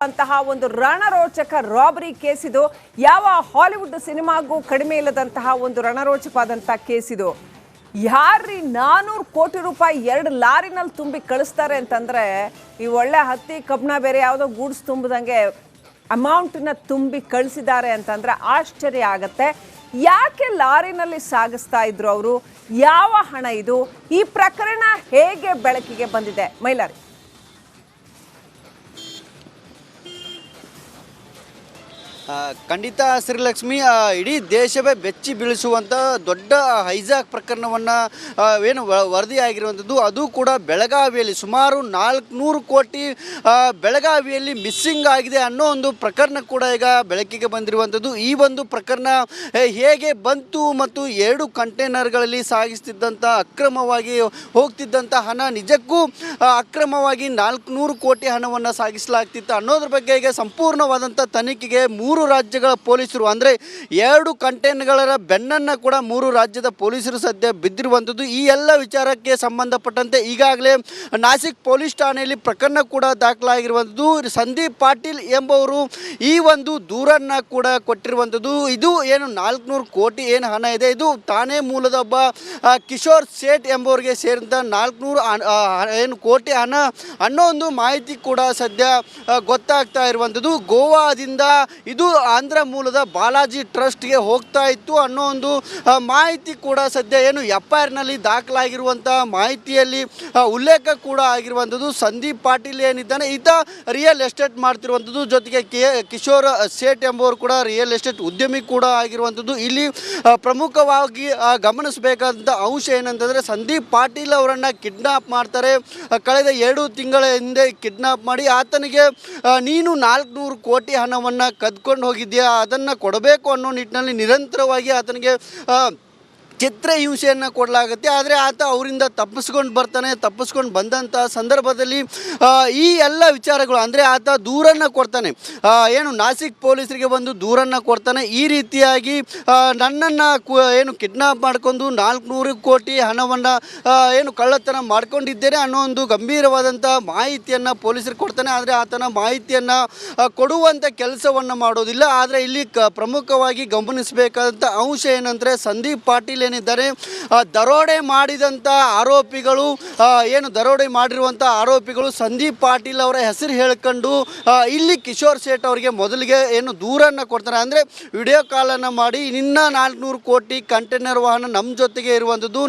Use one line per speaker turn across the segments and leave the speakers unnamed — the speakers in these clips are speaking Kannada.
ಅಂತಹ ಒಂದು ರಣರೋಚಕ ರಾಬರಿ ಕೇಸ್ ಇದು. ಯಾವ ಹಾಲಿವುಡ್ ಸಿನಿಮಾಗೂ ಕಡಿಮೆ ಇಲ್ಲದಂತಹ ಒಂದು ರಣರೋಚಕವಾದಂತಹ ಕೇಸ್ ಇದು. ಯಾರ್ರಿ 400 ಕೋಟಿ ರೂಪಾಯಿ 2 ಲಾರಿನಲ್ಲಿ ತುಂಬಿ ಕಳಿಸ್ತಾರೆ ಅಂತಂದ್ರೆ ಈ ಒಳ್ಳೆ ಹತ್ತಿ ಕಬ್ಬಣ ಬೇರೆ ಯಾವುದೋ ಗೂಡ್ಸ್ ತುಂಬದಂಗೆ ಅಮೌಂಟ್ನ ತುಂಬಿ ಕಳಿಸಿದ್ದಾರೆ ಅಂತಂದ್ರೆ ಆಶ್ಚರ್ಯ ಆಗತ್ತೆ. ಯಾಕೆ ಲಾರಿನಲ್ಲಿ ಸಾಗಿಸ್ತಾ ಇದ್ರು ಅವರು? ಯಾವ ಹಣ ಇದು? ಈ ಪ್ರಕರಣ ಹೇಗೆ ಬೆಳಕಿಗೆ ಬಂದಿದೆ? ಮೈಲಾರಿ
ಖಂಡಿತ ಶ್ರೀಲಕ್ಷ್ಮಿ, ಇಡೀ ದೇಶವೇ ಬೆಚ್ಚಿ ಬೀಳಿಸುವಂಥ ದೊಡ್ಡ ಹೈಜಾಕ್ ಪ್ರಕರಣವನ್ನು ಏನು ವರದಿಯಾಗಿರುವಂಥದ್ದು, ಅದು ಕೂಡ ಬೆಳಗಾವಿಯಲ್ಲಿ ಸುಮಾರು 400 ಕೋಟಿ ಬೆಳಗಾವಿಯಲ್ಲಿ ಮಿಸ್ಸಿಂಗ್ ಆಗಿದೆ ಅನ್ನೋ ಒಂದು ಪ್ರಕರಣ ಕೂಡ ಈಗ ಬೆಳಕಿಗೆ ಬಂದಿರುವಂಥದ್ದು. ಈ ಒಂದು ಪ್ರಕರಣ ಹೇಗೆ ಬಂತು ಮತ್ತು 2 ಕಂಟೈನರ್ಗಳಲ್ಲಿ ಸಾಗಿಸ್ತಿದ್ದಂಥ ಅಕ್ರಮವಾಗಿ ಹೋಗ್ತಿದ್ದಂಥ ಹಣ ನಿಜಕ್ಕೂ ಅಕ್ರಮವಾಗಿ 400 ಕೋಟಿ ಹಣವನ್ನು ಸಾಗಿಸಲಾಗ್ತಿತ್ತು ಅನ್ನೋದ್ರ ಬಗ್ಗೆ ಈಗ ಸಂಪೂರ್ಣವಾದಂಥ ತನಿಖೆಗೆ 3 ರಾಜ್ಯಗಳ ಪೊಲೀಸರು ಅಂದರೆ 2 ಕಂಟೈನರ್ಗಳ ಬೆನ್ನನ್ನು ಕೂಡ 3 ರಾಜ್ಯದ ಪೊಲೀಸರು ಸದ್ಯ ಬಿದ್ದಿರುವಂಥದ್ದು. ಈ ಎಲ್ಲ ವಿಚಾರಕ್ಕೆ ಸಂಬಂಧಪಟ್ಟಂತೆ ಈಗಾಗಲೇ ನಾಸಿಕ್ ಪೊಲೀಸ್ ಠಾಣೆಯಲ್ಲಿ ಪ್ರಕರಣ ಕೂಡ ದಾಖಲಾಗಿರುವಂಥದ್ದು. ಸಂದೀಪ್ ಪಾಟೀಲ್ ಎಂಬುವರು ಈ ಒಂದು ದೂರನ್ನು ಕೂಡ ಕೊಟ್ಟಿರುವಂಥದ್ದು. ಇದು ಏನು 400 ಕೋಟಿ ಏನು ಹಣ ಇದೆ, ಇದು ತಾನೇ ಮೂಲದ ಒಬ್ಬ ಕಿಶೋರ್ ಸೇಠ್ ಎಂಬುವರಿಗೆ ಸೇರಿದಂಥ 400 ಏನು ಕೋಟಿ ಹಣ ಅನ್ನೋ ಒಂದು ಮಾಹಿತಿ ಕೂಡ ಸದ್ಯ ಗೊತ್ತಾಗ್ತಾ ಇರುವಂಥದ್ದು. ಗೋವಾದಿಂದ ಇದು ಆಂಧ್ರ ಮೂಲದ ಬಾಲಾಜಿ ಟ್ರಸ್ಟ್ಗೆ ಹೋಗ್ತಾ ಇತ್ತು ಅನ್ನೋ ಒಂದು ಮಾಹಿತಿ ಕೂಡ ಸದ್ಯ ಏನು FIRನಲ್ಲಿ ದಾಖಲಾಗಿರುವಂಥ ಮಾಹಿತಿಯಲ್ಲಿ ಉಲ್ಲೇಖ ಕೂಡ ಆಗಿರುವಂಥದ್ದು. ಸಂದೀಪ್ ಪಾಟೀಲ್ ಏನಿದ್ದಾನೆ ಈತ ರಿಯಲ್ ಎಸ್ಟೇಟ್ ಮಾಡ್ತಿರುವಂಥದ್ದು, ಜೊತೆಗೆ ಕಿಶೋರ್ ಸೇಠ್ ಎಂಬುವರು ಕೂಡ ರಿಯಲ್ ಎಸ್ಟೇಟ್ ಉದ್ಯಮಿ ಕೂಡ ಆಗಿರುವಂಥದ್ದು. ಇಲ್ಲಿ ಪ್ರಮುಖವಾಗಿ ಗಮನಿಸಬೇಕಾದಂಥ ಅಂಶ ಏನಂತಂದರೆ ಸಂದೀಪ್ ಪಾಟೀಲ್ ಅವರನ್ನು ಕಿಡ್ನಾಪ್ ಮಾಡ್ತಾರೆ. ಕಳೆದ 2 ತಿಂಗಳ ಹಿಂದೆ ಕಿಡ್ನಾಪ್ ಮಾಡಿ ಆತನಿಗೆ ನೀನು 400 ಕೋಟಿ ಹಣವನ್ನು ಕದ್ಕೊಂಡು ಹೋಗಿದ್ಯಾ, ಅದನ್ನು ಕೊಡಬೇಕು ಅನ್ನೋ ನಿಟ್ಟಿನಲ್ಲಿ ನಿರಂತರವಾಗಿ ಆತನಿಗೆ ಚಿತ್ರಹಿಂಸೆಯನ್ನು ಕೊಡಲಾಗುತ್ತೆ. ಆದರೆ ಆತ ಅವರಿಂದ ತಪ್ಪಿಸ್ಕೊಂಡು ಬಂದಂಥ ಸಂದರ್ಭದಲ್ಲಿ ಈ ಎಲ್ಲ ವಿಚಾರಗಳು ಅಂದರೆ ಆತ ದೂರನ್ನು ಕೊಡ್ತಾನೆ, ಏನು ನಾಸಿಕ್ ಪೊಲೀಸರಿಗೆ ಬಂದು ದೂರನ್ನು ಕೊಡ್ತಾನೆ. ಈ ರೀತಿಯಾಗಿ ನನ್ನನ್ನು ಏನು ಕಿಡ್ನಾಪ್ ಮಾಡ್ಕೊಂಡು 400 ಕೋಟಿ ಹಣವನ್ನು ಏನು ಕಳ್ಳತನ ಮಾಡ್ಕೊಂಡಿದ್ದೇನೆ ಅನ್ನೋ ಒಂದು ಗಂಭೀರವಾದಂಥ ಮಾಹಿತಿಯನ್ನು ಪೊಲೀಸರಿಗೆ ಕೊಡ್ತಾನೆ. ಆದರೆ ಆತನ ಮಾಹಿತಿಯನ್ನು ಕೊಡುವಂಥ ಕೆಲಸವನ್ನು ಮಾಡೋದಿಲ್ಲ. ಆದರೆ ಇಲ್ಲಿ ಪ್ರಮುಖವಾಗಿ ಗಮನಿಸಬೇಕಾದಂಥ ಅಂಶ ಏನಂದರೆ ಸಂದೀಪ್ ಪಾಟೀಲ್ ಏನಿದ್ದಾರೆ ದರೋಡೆ ಮಾಡಿದಂಥ ಆರೋಪಿಗಳು, ಏನು ದರೋಡೆ ಮಾಡಿರುವಂಥ ಆರೋಪಿಗಳು ಸಂದೀಪ್ ಪಾಟೀಲ್ ಅವರ ಹೆಸರು ಹೇಳ್ಕೊಂಡು ಇಲ್ಲಿ ಕಿಶೋರ್ ಸೇಠ್ ಅವರಿಗೆ ಮೊದಲಿಗೆ ಏನು ದೂರನ್ನು ಕೊಡ್ತಾರೆ. ಅಂದರೆ ವಿಡಿಯೋ ಕಾಲನ್ನು ಮಾಡಿ ನಿನ್ನ 400 ಕೋಟಿ ಕಂಟೈನರ್ ವಾಹನ ನಮ್ಮ ಜೊತೆಗೆ ಇರುವಂಥದ್ದು,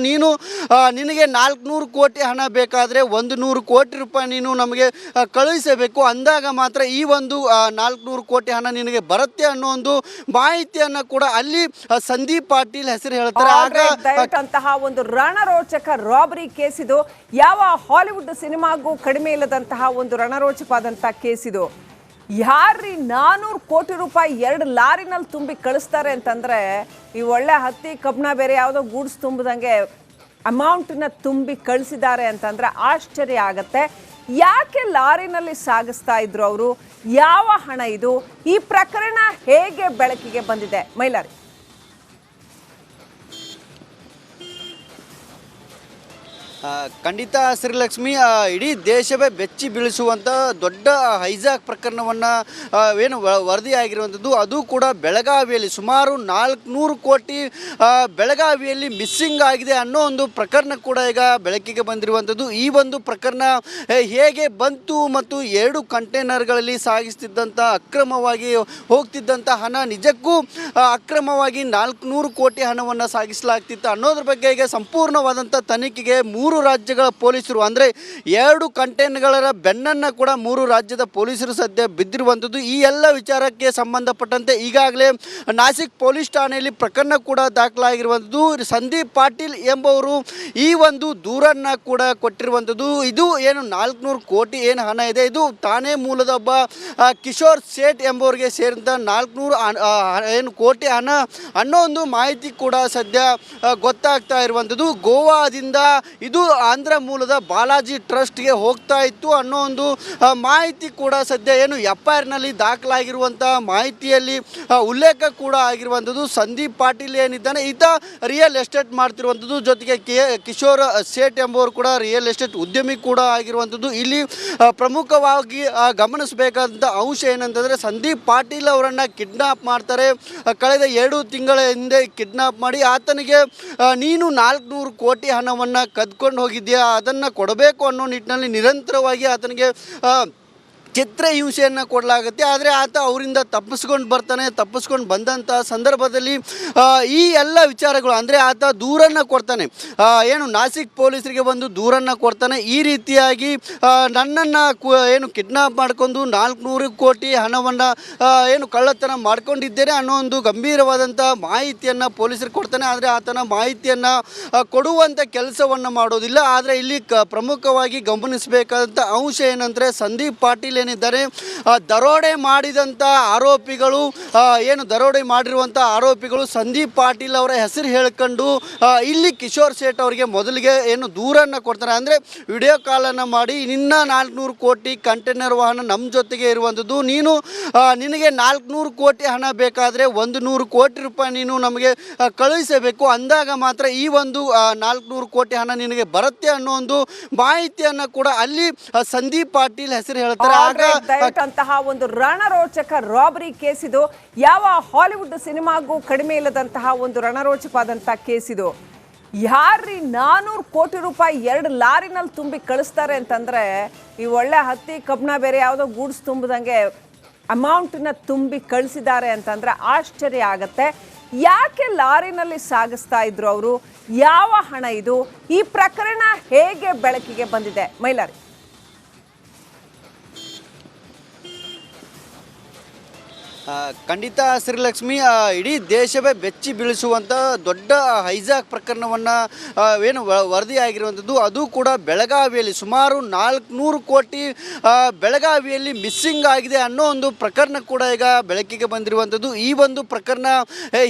ನಿನಗೆ 400 ಕೋಟಿ ಹಣ ಬೇಕಾದರೆ 100 ಕೋಟಿ ರೂಪಾಯಿ ನೀನು ನಮಗೆ ಕಳುಹಿಸಬೇಕು, ಅಂದಾಗ ಮಾತ್ರ ಈ ಒಂದು 400 ಕೋಟಿ ಹಣ ನಿನಗೆ ಬರುತ್ತೆ ಅನ್ನೋ ಒಂದು ಮಾಹಿತಿಯನ್ನು ಕೂಡ ಅಲ್ಲಿ ಸಂದೀಪ್ ಪಾಟೀಲ್ ಹೆಸರು ಹೇಳ್ತಾರೆ.
ಅಂತಹ ಒಂದು ರಣರೋಚಕ ರಾಬರಿ ಕೇಸ್ ಇದು. ಯಾವ ಹಾಲಿವುಡ್ ಸಿನಿಮಾಗೂ ಕಡಿಮೆ ಇಲ್ಲದಂತಹ ಒಂದು ರಣರೋಚಕವಾದಂತಹ ಕೇಸ್ ಇದು. ಯಾರ್ರಿ 400 ಕೋಟಿ ರೂಪಾಯಿ 2 ಲಾರಿನಲ್ಲಿ ತುಂಬಿ ಕಳಿಸ್ತಾರೆ ಅಂತಂದ್ರೆ ಈ ಒಳ್ಳೆ ಹತ್ತಿ ಕಬ್ಬಣ ಬೇರೆ ಯಾವುದೋ ಗೂಡ್ಸ್ ತುಂಬದಂಗೆ ಅಮೌಂಟ್ನ ತುಂಬಿ ಕಳಿಸಿದ್ದಾರೆ ಅಂತಂದ್ರೆ ಆಶ್ಚರ್ಯ ಆಗತ್ತೆ. ಯಾಕೆ ಲಾರಿನಲ್ಲಿ ಸಾಗಿಸ್ತಾ ಇದ್ರು ಅವರು? ಯಾವ ಹಣ ಇದು? ಈ ಪ್ರಕರಣ ಹೇಗೆ ಬೆಳಕಿಗೆ ಬಂದಿದೆ? ಮೈಲಾರಿ
ಖಂಡಿತ ಶ್ರೀಲಕ್ಷ್ಮಿ, ಇಡೀ ದೇಶವೇ ಬೆಚ್ಚಿ ಬೀಳಿಸುವಂಥ ದೊಡ್ಡ ಹೈಜಾಕ್ ಪ್ರಕರಣವನ್ನು ಏನು ವರದಿಯಾಗಿರುವಂಥದ್ದು, ಅದು ಕೂಡ ಬೆಳಗಾವಿಯಲ್ಲಿ ಸುಮಾರು 400 ಕೋಟಿ ಬೆಳಗಾವಿಯಲ್ಲಿ ಮಿಸ್ಸಿಂಗ್ ಆಗಿದೆ ಅನ್ನೋ ಒಂದು ಪ್ರಕರಣ ಕೂಡ ಈಗ ಬೆಳಕಿಗೆ ಬಂದಿರುವಂಥದ್ದು. ಈ ಒಂದು ಪ್ರಕರಣ ಹೇಗೆ ಬಂತು ಮತ್ತು 2 ಕಂಟೈನರ್ಗಳಲ್ಲಿ ಸಾಗಿಸ್ತಿದ್ದಂಥ ಅಕ್ರಮವಾಗಿ ಹೋಗ್ತಿದ್ದಂಥ ಹಣ ನಿಜಕ್ಕೂ ಅಕ್ರಮವಾಗಿ 400 ಕೋಟಿ ಹಣವನ್ನು ಸಾಗಿಸಲಾಗ್ತಿತ್ತು ಅನ್ನೋದ್ರ ಬಗ್ಗೆ ಈಗ ಸಂಪೂರ್ಣವಾದಂಥ ತನಿಖೆಗೆ 3 ರಾಜ್ಯಗಳ ಪೊಲೀಸರು ಅಂದರೆ 2 ಕಂಟೈನರ್ಗಳ ಬೆನ್ನನ್ನು ಕೂಡ 3 ರಾಜ್ಯದ ಪೊಲೀಸರು ಸದ್ಯ ಬಿದ್ದಿರುವಂಥದ್ದು. ಈ ಎಲ್ಲ ವಿಚಾರಕ್ಕೆ ಸಂಬಂಧಪಟ್ಟಂತೆ ಈಗಾಗಲೇ ನಾಸಿಕ್ ಪೊಲೀಸ್ ಠಾಣೆಯಲ್ಲಿ ಪ್ರಕರಣ ಕೂಡ ದಾಖಲಾಗಿರುವಂಥದ್ದು. ಸಂದೀಪ್ ಪಾಟೀಲ್ ಎಂಬುವರು ಈ ಒಂದು ದೂರನ್ನು ಕೂಡ ಕೊಟ್ಟಿರುವಂಥದ್ದು. ಇದು ಏನು 400 ಕೋಟಿ ಏನು ಹಣ ಇದೆ, ಇದು ತಾನೇ ಮೂಲದ ಒಬ್ಬ ಕಿಶೋರ್ ಸೇಠ್ ಎಂಬುವರಿಗೆ ಸೇರಿದಂಥ 400 ಏನು ಕೋಟಿ ಹಣ ಅನ್ನೋ ಒಂದು ಮಾಹಿತಿ ಕೂಡ ಸದ್ಯ ಗೊತ್ತಾಗ್ತಾ ಇರುವಂಥದ್ದು. ಗೋವಾದಿಂದ ಇದು ಇದು ಆಂಧ್ರ ಮೂಲದ ಬಾಲಾಜಿ ಟ್ರಸ್ಟ್ಗೆ ಹೋಗ್ತಾ ಇತ್ತು ಅನ್ನೋ ಒಂದು ಮಾಹಿತಿ ಕೂಡ ಸದ್ಯ ಏನು FIR-ನಲ್ಲಿ ದಾಖಲಾಗಿರುವಂಥ ಮಾಹಿತಿಯಲ್ಲಿ ಉಲ್ಲೇಖ ಕೂಡ ಆಗಿರುವಂಥದ್ದು. ಸಂದೀಪ್ ಪಾಟೀಲ್ ಏನಿದ್ದಾನೆ ಈತ ರಿಯಲ್ ಎಸ್ಟೇಟ್ ಮಾಡ್ತಿರುವಂಥದ್ದು, ಜೊತೆಗೆ ಕಿಶೋರ್ ಸೇಠ್ ಎಂಬುವರು ಕೂಡ ರಿಯಲ್ ಎಸ್ಟೇಟ್ ಉದ್ಯಮಿ ಕೂಡ ಆಗಿರುವಂಥದ್ದು. ಇಲ್ಲಿ ಪ್ರಮುಖವಾಗಿ ಗಮನಿಸಬೇಕಾದಂಥ ಅಂಶ ಏನಂತಂದರೆ ಸಂದೀಪ್ ಪಾಟೀಲ್ ಅವರನ್ನು ಕಿಡ್ನಾಪ್ ಮಾಡ್ತಾರೆ. ಕಳೆದ 2 ತಿಂಗಳ ಹಿಂದೆ ಕಿಡ್ನಾಪ್ ಮಾಡಿ ಆತನಿಗೆ ನೀನು 400 ಕೋಟಿ ಹಣವನ್ನು ಕದ್ಕೊಂಡು ಹೋಗಿದ್ಯಾ, ಅದನ್ನು ಕೊಡಬೇಕು ಅನ್ನೋ ನಿಟ್ಟಿನಲ್ಲಿ ನಿರಂತರವಾಗಿ ಆತನಿಗೆ ಚಿತ್ರಹಿಂಸೆಯನ್ನು ಕೊಡಲಾಗುತ್ತೆ. ಆದರೆ ಆತ ಅವರಿಂದ ತಪ್ಪಿಸ್ಕೊಂಡು ಬರ್ತಾನೆ. ತಪ್ಪಿಸ್ಕೊಂಡು ಬಂದಂಥ ಸಂದರ್ಭದಲ್ಲಿ ಈ ಎಲ್ಲ ವಿಚಾರಗಳು ಅಂದರೆ ಆತ ದೂರನ್ನು ಕೊಡ್ತಾನೆ, ಏನು ನಾಸಿಕ್ ಪೊಲೀಸರಿಗೆ ಬಂದು ದೂರನ್ನು ಕೊಡ್ತಾನೆ. ಈ ರೀತಿಯಾಗಿ ನನ್ನನ್ನು ಏನು ಕಿಡ್ನಾಪ್ ಮಾಡ್ಕೊಂಡು 400 ಕೋಟಿ ಹಣವನ್ನು ಏನು ಕಳ್ಳತನ ಮಾಡ್ಕೊಂಡಿದ್ದೇನೆ ಅನ್ನೋ ಒಂದು ಗಂಭೀರವಾದಂಥ ಮಾಹಿತಿಯನ್ನು ಪೊಲೀಸರಿಗೆ ಕೊಡ್ತಾನೆ. ಆದರೆ ಆತನ ಮಾಹಿತಿಯನ್ನು ಕೊಡುವಂಥ ಕೆಲಸವನ್ನು ಮಾಡೋದಿಲ್ಲ. ಆದರೆ ಇಲ್ಲಿ ಪ್ರಮುಖವಾಗಿ ಗಮನಿಸಬೇಕಾದಂಥ ಅಂಶ ಏನಂದರೆ ಸಂದೀಪ್ ಪಾಟೀಲ್ ಏನಿದ್ದಾರೆ ದರೋಡೆ ಮಾಡಿದಂಥ ಆರೋಪಿಗಳು ಏನು ದರೋಡೆ ಮಾಡಿರುವಂಥ ಆರೋಪಿಗಳು ಸಂದೀಪ್ ಪಾಟೀಲ್ ಅವರ ಹೆಸರು ಹೇಳ್ಕೊಂಡು ಇಲ್ಲಿ ಕಿಶೋರ್ ಸೇಠ್ ಅವರಿಗೆ ಮೊದಲಿಗೆ ಏನು ದೂರನ್ನು ಕೊಡ್ತಾರೆ. ಅಂದರೆ ವಿಡಿಯೋ ಕಾಲನ್ನು ಮಾಡಿ ನಿನ್ನ 400 ಕೋಟಿ ಕಂಟೈನರ್ ವಾಹನ ನಮ್ಮ ಜೊತೆಗೆ ಇರುವಂಥದ್ದು, ನೀನು ನಿನಗೆ 400 ಕೋಟಿ ಹಣ ಬೇಕಾದರೆ 100 ಕೋಟಿ ರೂಪಾಯಿ ನೀನು ನಮಗೆ ಕಳುಹಿಸಬೇಕು, ಅಂದಾಗ ಮಾತ್ರ ಈ ಒಂದು 400 ಕೋಟಿ ಹಣ ನಿನಗೆ ಬರುತ್ತೆ ಅನ್ನೋ ಒಂದು ಮಾಹಿತಿಯನ್ನು ಕೂಡ ಅಲ್ಲಿ ಸಂದೀಪ್ ಪಾಟೀಲ್ ಹೆಸರು ಹೇಳ್ತಾರೆ.
ಅಂತಹ ಒಂದು ರಣರೋಚಕ ರಾಬರಿ ಕೇಸ್ ಇದು. ಯಾವ ಹಾಲಿವುಡ್ ಸಿನಿಮಾಗೂ ಕಡಿಮೆ ಇಲ್ಲದಂತಹ ಒಂದು ರಣರೋಚಕವಾದಂತಹ ಕೇಸ್ ಇದು. ಯಾರ್ರೀ 400 ಕೋಟಿ ರೂಪಾಯಿ 2 ಲಾರಿನಲ್ಲಿ ತುಂಬಿ ಕಳಿಸ್ತಾರೆ ಅಂತಂದ್ರೆ, ಈ ಒಳ್ಳೆ ಹತ್ತಿ ಕಬ್ಬಣ ಬೇರೆ ಯಾವುದೋ ಗೂಡ್ಸ್ ತುಂಬದಂಗೆ ಅಮೌಂಟನ್ನ ತುಂಬಿ ಕಳಿಸಿದ್ದಾರೆ ಅಂತಂದ್ರೆ ಆಶ್ಚರ್ಯ ಆಗತ್ತೆ. ಯಾಕೆ ಲಾರಿನಲ್ಲಿ ಸಾಗಿಸ್ತಾ ಇದ್ರು ಅವರು? ಯಾವ ಹಣ ಇದು? ಈ ಪ್ರಕರಣ ಹೇಗೆ ಬೆಳಕಿಗೆ ಬಂದಿದೆ? ಮೈಲಾರಿ.
ಖಂಡಿತ ಶ್ರೀಲಕ್ಷ್ಮಿ, ಇಡೀ ದೇಶವೇ ಬೆಚ್ಚಿ ಬೀಳಿಸುವಂಥ ದೊಡ್ಡ ಹೈಜಾಕ್ ಪ್ರಕರಣವನ್ನು ಏನು ವರದಿಯಾಗಿರುವಂಥದ್ದು, ಅದು ಕೂಡ ಬೆಳಗಾವಿಯಲ್ಲಿ ಸುಮಾರು 400 ಕೋಟಿ ಬೆಳಗಾವಿಯಲ್ಲಿ ಮಿಸ್ಸಿಂಗ್ ಆಗಿದೆ ಅನ್ನೋ ಒಂದು ಪ್ರಕರಣ ಕೂಡ ಈಗ ಬೆಳಕಿಗೆ ಬಂದಿರುವಂಥದ್ದು. ಈ ಒಂದು ಪ್ರಕರಣ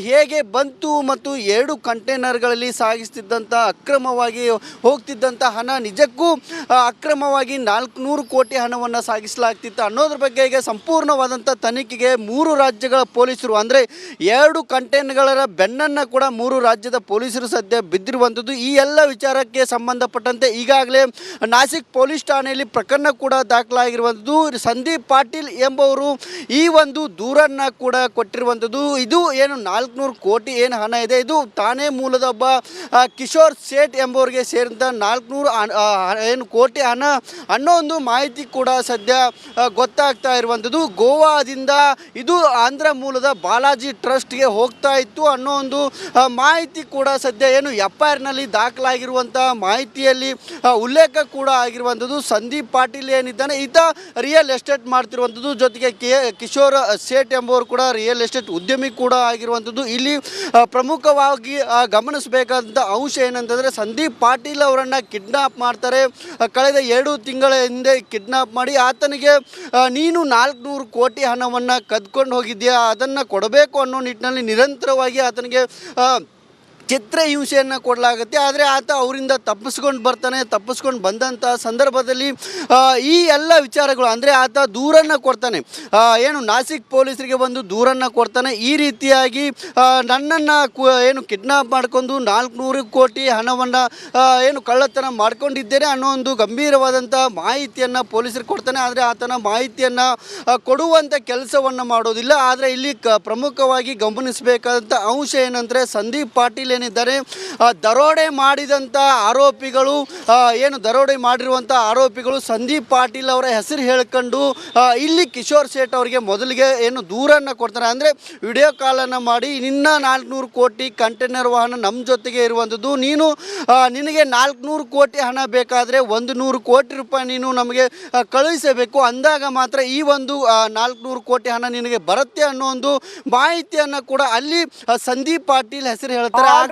ಹೇಗೆ ಬಂತು ಮತ್ತು 2 ಕಂಟೈನರ್ಗಳಲ್ಲಿ ಸಾಗಿಸ್ತಿದ್ದಂಥ ಅಕ್ರಮವಾಗಿ ಹೋಗ್ತಿದ್ದಂಥ ಹಣ ನಿಜಕ್ಕೂ ಅಕ್ರಮವಾಗಿ 400 ಕೋಟಿ ಹಣವನ್ನು ಸಾಗಿಸಲಾಗ್ತಿತ್ತು ಅನ್ನೋದ್ರ ಬಗ್ಗೆ ಈಗ ಸಂಪೂರ್ಣವಾದಂಥ ತನಿಖೆಗೆ 3 ರಾಜ್ಯಗಳ ಪೊಲೀಸರು ಅಂದರೆ 2 ಕಂಟೈನರ್ಗಳ ಬೆನ್ನನ್ನು ಕೂಡ 3 ರಾಜ್ಯದ ಪೊಲೀಸರು ಸದ್ಯ ಬಿದ್ದಿರುವಂಥದ್ದು. ಈ ಎಲ್ಲ ವಿಚಾರಕ್ಕೆ ಸಂಬಂಧಪಟ್ಟಂತೆ ಈಗಾಗಲೇ ನಾಸಿಕ್ ಪೊಲೀಸ್ ಠಾಣೆಯಲ್ಲಿ ಪ್ರಕರಣ ಕೂಡ ದಾಖಲಾಗಿರುವಂಥದ್ದು. ಸಂದೀಪ್ ಪಾಟೀಲ್ ಎಂಬವರು ಈ ಒಂದು ದೂರನ್ನು ಕೂಡ ಕೊಟ್ಟಿರುವಂಥದ್ದು. ಇದು ಏನು 400 ಕೋಟಿ ಏನು ಹಣ ಇದೆ, ಇದು ತಾನೇ ಮೂಲದ ಒಬ್ಬ ಕಿಶೋರ್ ಸೇಠ್ ಎಂಬವರಿಗೆ ಸೇರಿದಂಥ 400 ಏನು ಕೋಟಿ ಹಣ ಅನ್ನೋ ಒಂದು ಮಾಹಿತಿ ಕೂಡ ಸದ್ಯ ಗೊತ್ತಾಗ್ತಾ ಇರುವಂಥದ್ದು. ಗೋವಾದಿಂದ ಇದು ಆಂಧ್ರ ಮೂಲದ ಬಾಲಾಜಿ ಟ್ರಸ್ಟ್ಗೆ ಹೋಗ್ತಾ ಇತ್ತು ಅನ್ನೋ ಒಂದು ಮಾಹಿತಿ ಕೂಡ ಸದ್ಯ ಏನು FIR-ನಲ್ಲಿ ದಾಖಲಾಗಿರುವಂಥ ಮಾಹಿತಿಯಲ್ಲಿ ಉಲ್ಲೇಖ ಕೂಡ ಆಗಿರುವಂಥದ್ದು. ಸಂದೀಪ್ ಪಾಟೀಲ್ ಏನಿದ್ದಾನೆ ಈತ ರಿಯಲ್ ಎಸ್ಟೇಟ್ ಮಾಡ್ತಿರುವಂಥದ್ದು, ಜೊತೆಗೆ ಕಿಶೋರ್ ಸೇಠ್ ಎಂಬುವರು ಕೂಡ ರಿಯಲ್ ಎಸ್ಟೇಟ್ ಉದ್ಯಮಿ ಕೂಡ ಆಗಿರುವಂಥದ್ದು. ಇಲ್ಲಿ ಪ್ರಮುಖವಾಗಿ ಗಮನಿಸಬೇಕಾದಂಥ ಅಂಶ ಏನಂತಂದರೆ ಸಂದೀಪ್ ಪಾಟೀಲ್ ಅವರನ್ನು ಕಿಡ್ನಾಪ್ ಮಾಡ್ತಾರೆ. ಕಳೆದ 2 ತಿಂಗಳ ಹಿಂದೆ ಕಿಡ್ನಾಪ್ ಮಾಡಿ ಆತನಿಗೆ ನೀನು 400 ಕೋಟಿ ಹಣವನ್ನು ಕದ್ಕೊಂಡು ಹೋಗಿದ್ಯಾ, ಅದನ್ನು ಕೊಡಬೇಕು ಅನ್ನೋ ನಿಟ್ಟಿನಲ್ಲಿ ನಿರಂತರವಾಗಿ ಆತನಿಗೆ ಚಿತ್ರಹಿಂಸೆಯನ್ನು ಕೊಡಲಾಗುತ್ತೆ. ಆದರೆ ಆತ ಅವರಿಂದ ತಪ್ಪಿಸ್ಕೊಂಡು ಬರ್ತಾನೆ. ತಪ್ಪಿಸ್ಕೊಂಡು ಬಂದಂಥ ಸಂದರ್ಭದಲ್ಲಿ ಈ ಎಲ್ಲ ವಿಚಾರಗಳು ಅಂದರೆ ಆತ ದೂರನ್ನು ಕೊಡ್ತಾನೆ, ಏನು ನಾಸಿಕ್ ಪೊಲೀಸರಿಗೆ ಬಂದು ದೂರನ್ನು ಕೊಡ್ತಾನೆ. ಈ ರೀತಿಯಾಗಿ ನನ್ನನ್ನು ಏನು ಕಿಡ್ನಾಪ್ ಮಾಡ್ಕೊಂಡು 400 ಕೋಟಿ ಹಣವನ್ನು ಏನು ಕಳ್ಳತನ ಮಾಡ್ಕೊಂಡಿದ್ದೇನೆ ಅನ್ನೋ ಒಂದು ಗಂಭೀರವಾದಂಥ ಮಾಹಿತಿಯನ್ನು ಪೊಲೀಸರಿಗೆ ಕೊಡ್ತಾನೆ. ಆದರೆ ಆತನ ಮಾಹಿತಿಯನ್ನು ಕೊಡುವಂಥ ಕೆಲಸವನ್ನು ಮಾಡೋದಿಲ್ಲ. ಆದರೆ ಇಲ್ಲಿ ಪ್ರಮುಖವಾಗಿ ಗಮನಿಸಬೇಕಾದಂಥ ಅಂಶ ಏನಂದರೆ ಸಂದೀಪ್ ಪಾಟೀಲ್ ಏನಿದ್ದಾರೆ ದರೋಡೆ ಮಾಡಿದಂಥ ಆರೋಪಿಗಳು ಏನು ದರೋಡೆ ಮಾಡಿರುವಂಥ ಆರೋಪಿಗಳು ಸಂದೀಪ್ ಪಾಟೀಲ್ ಅವರ ಹೆಸರು ಹೇಳ್ಕೊಂಡು ಇಲ್ಲಿ ಕಿಶೋರ್ ಸೇಠ್ ಅವರಿಗೆ ಮೊದಲಿಗೆ ಏನು ದೂರನ್ನು ಕೊಡ್ತಾರೆ. ಅಂದರೆ ವಿಡಿಯೋ ಕಾಲನ್ನು ಮಾಡಿ ನಿನ್ನ 400 ಕೋಟಿ ಕಂಟೈನರ್ ವಾಹನ ನಮ್ಮ ಜೊತೆಗೆ ಇರುವಂಥದ್ದು, ನೀನು ನಿನಗೆ 400 ಕೋಟಿ ಹಣ ಬೇಕಾದರೆ 100 ಕೋಟಿ ರೂಪಾಯಿ ನೀನು ನಮಗೆ ಕಳುಹಿಸಬೇಕು, ಅಂದಾಗ ಮಾತ್ರ ಈ ಒಂದು 400 ಕೋಟಿ ಹಣ ನಿನಗೆ ಬರುತ್ತೆ ಅನ್ನೋ ಒಂದು ಮಾಹಿತಿಯನ್ನು ಕೂಡ ಅಲ್ಲಿ ಸಂದೀಪ್ ಪಾಟೀಲ್ ಹೆಸರು ಹೇಳ್ತಾರೆ.